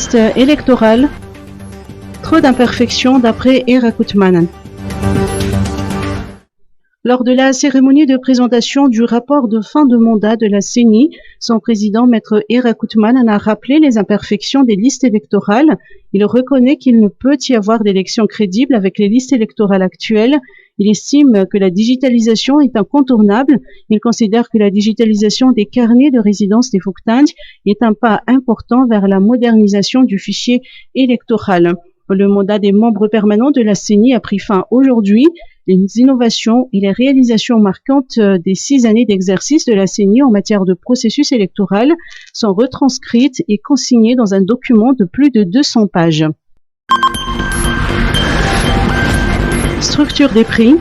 liste électorale. Trop d'imperfections d'après Ira Koutmanen. Lors de la cérémonie de présentation du rapport de fin de mandat de la CENI, son président, Maître Ira Koutmanen, a rappelé les imperfections des listes électorales. Il reconnaît qu'il ne peut y avoir d'élections crédibles avec les listes électorales actuelles. Il estime que la digitalisation est incontournable. Il considère que la digitalisation des carnets de résidence des Fouktandj est un pas important vers la modernisation du fichier électoral. Le mandat des membres permanents de la CENI a pris fin aujourd'hui. Les innovations et les réalisations marquantes des 6 années d'exercice de la CENI en matière de processus électoral sont retranscrites et consignées dans un document de plus de 200 pages. Structure des prix.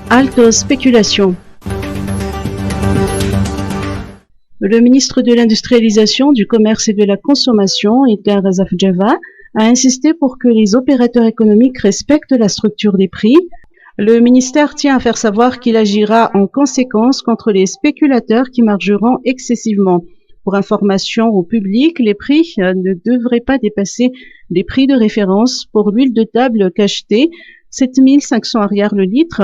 Halte spéculation. Le ministre de l'Industrialisation, du Commerce et de la Consommation, Edgar Zafdjava, a insisté pour que les opérateurs économiques respectent la structure des prix. Le ministère tient à faire savoir qu'il agira en conséquence contre les spéculateurs qui margeront excessivement. Pour information au public, les prix ne devraient pas dépasser les prix de référence pour l'huile de table cachetée, 7500 arrières le litre,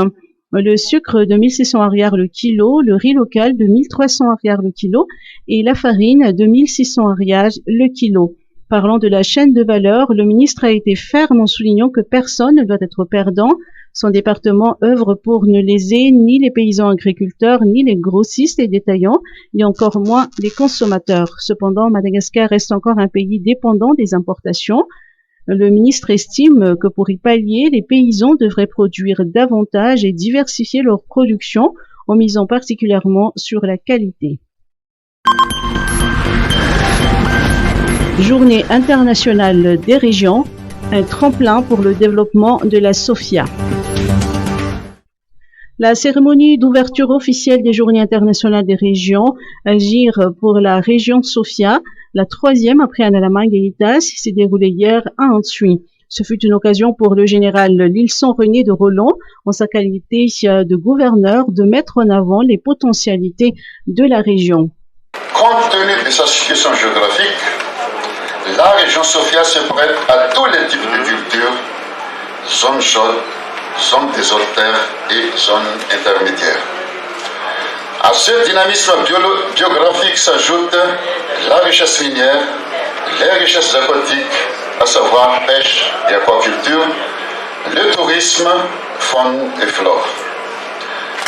le sucre de 1600 arrières le kilo, le riz local de 1300 arrières le kilo et la farine de 1600 arrières le kilo. Parlant de la chaîne de valeur, le ministre a été ferme en soulignant que personne ne doit être perdant. Son département œuvre pour ne léser ni les paysans agriculteurs, ni les grossistes et détaillants, et encore moins les consommateurs. Cependant, Madagascar reste encore un pays dépendant des importations. Le ministre estime que pour y pallier, les paysans devraient produire davantage et diversifier leur production en misant particulièrement sur la qualité. Journée internationale des régions, un tremplin pour le développement de la Sofia. La cérémonie d'ouverture officielle des Journées internationales des régions, Agir pour la région Sofia, la troisième après Analamang et Itas, s'est déroulée hier à Antsui. Ce fut une occasion pour le général Lilson René de Roland, en sa qualité de gouverneur, de mettre en avant les potentialités de la région. Compte tenu de sa situation géographique, la région Sofia se prête à tous les types de cultures, zones chaudes, zones désertaires et zones intermédiaires. À ce dynamisme biographique s'ajoute la richesse minière, les richesses aquatiques, à savoir pêche et aquaculture, le tourisme, faune et flore.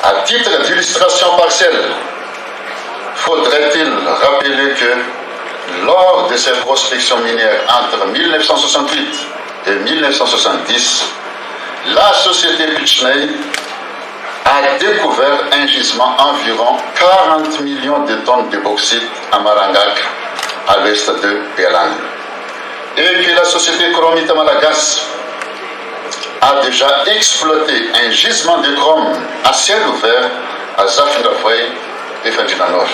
À titre d'illustration partielle, faudrait-il rappeler que lors de ces prospections minières entre 1968 et 1970, la société Pichney a découvert un gisement environ 40 millions de tonnes de bauxite à Marangak, à l'est de Pélan. Et que la société Chromite Malagas a déjà exploité un gisement de chrome à ciel ouvert à Zafindafoué et Fendinanor.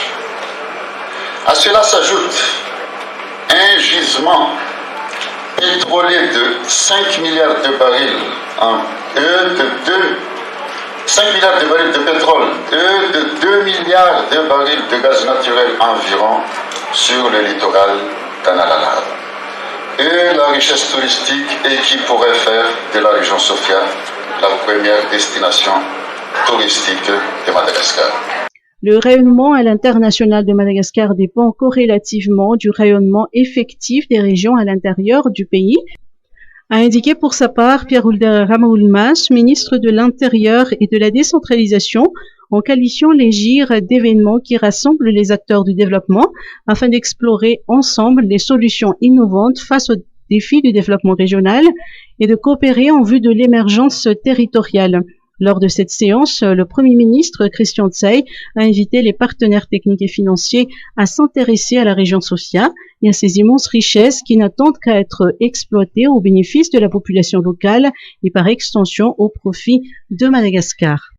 À cela s'ajoute un gisement pétrolier de 5 milliards de barils, 5 milliards de barils de pétrole et de 2 milliards de barils de gaz naturel environ sur le littoral Kanalala. Et la richesse touristique et qui pourrait faire de la région Sofia la première destination touristique de Madagascar. Le rayonnement à l'international de Madagascar dépend corrélativement du rayonnement effectif des régions à l'intérieur du pays, a indiqué pour sa part Pierre Hulder Ramaoulmas, ministre de l'Intérieur et de la Décentralisation, en qualifiant les GIR d'événements qui rassemblent les acteurs du développement afin d'explorer ensemble des solutions innovantes face aux défis du développement régional et de coopérer en vue de l'émergence territoriale. Lors de cette séance, le Premier ministre Christian Tsay a invité les partenaires techniques et financiers à s'intéresser à la région Sofia et à ses immenses richesses qui n'attendent qu'à être exploitées au bénéfice de la population locale et par extension au profit de Madagascar.